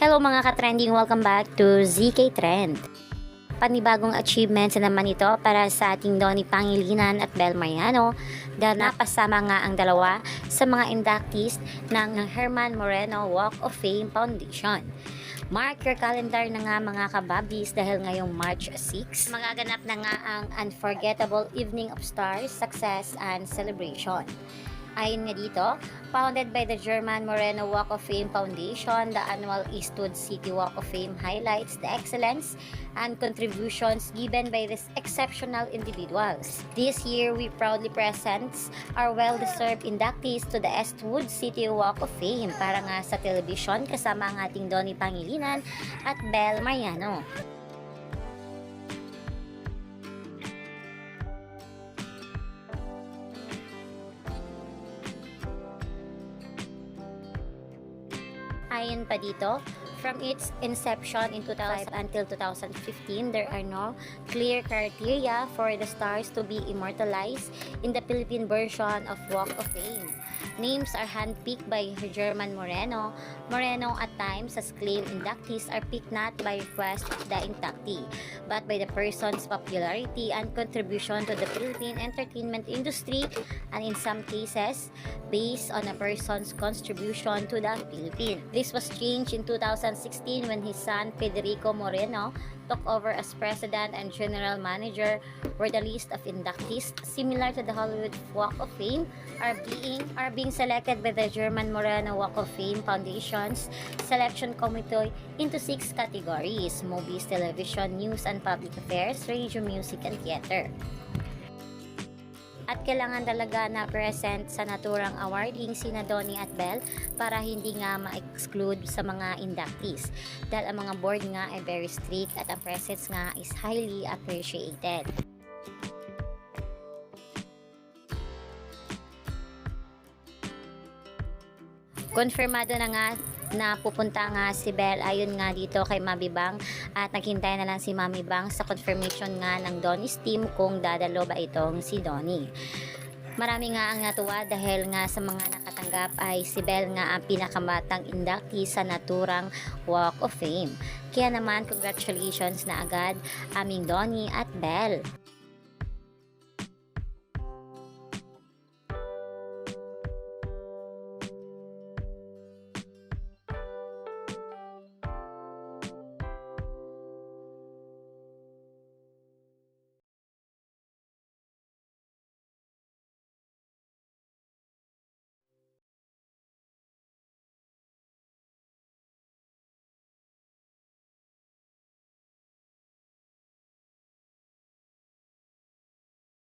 Hello mga ka-trending, welcome back to ZK Trend. Panibagong achievements na naman ito para sa ating Donnie Pangilinan at Bel Mariano dahil napasama nga ang dalawa sa mga inductees ng Herman Moreno Walk of Fame Foundation. Mark your calendar na nga mga kababis dahil ngayong March 6, magaganap na nga ang Unforgettable Evening of Stars, Success and Celebration. Ayon nga dito, founded by the Herman Moreno Walk of Fame Foundation, the annual Eastwood City Walk of Fame highlights the excellence and contributions given by these exceptional individuals. This year, we proudly present our well-deserved inductees to the Eastwood City Walk of Fame para nga sa telebisyon kasama ang ating Donnie Pangilinan at Bel Mariano. Ayon pa dito, from its inception in 2000 until 2015, there are no clear criteria for the stars to be immortalized in the Philippine version of Walk of Fame. Names are handpicked by Herman Moreno. Moreno at times as claimed inductees are picked not by request of the inductee, but by the person's popularity and contribution to the Philippine entertainment industry, and in some cases, based on a person's contribution to the Philippines. This was changed in 2016 when his son Federico Moreno took over as president and general manager, where the list of inductees, similar to the Hollywood Walk of Fame, are being selected by the Herman Moreno Walk of Fame Foundation's selection committee into 6 categories: movies, television, news and public affairs, radio, music, and theater. At kailangan talaga na present sa naturang awarding sina Donnie at Bel para hindi nga ma-exclude sa mga inductees, dahil ang mga board nga ay very strict at ang presence nga is highly appreciated. Konfirmado na nga na pupunta nga si Bel ayon nga dito kay Mami Bang, at naghintay na lang si Mami Bang sa confirmation nga ng Donnie's team kung dadalo ba itong si Donnie. Marami nga ang natuwa dahil nga sa mga nakatanggap ay si Bel nga ang pinakamatang inductee sa naturang Walk of Fame. Kaya naman congratulations na agad aming Donnie at Bel.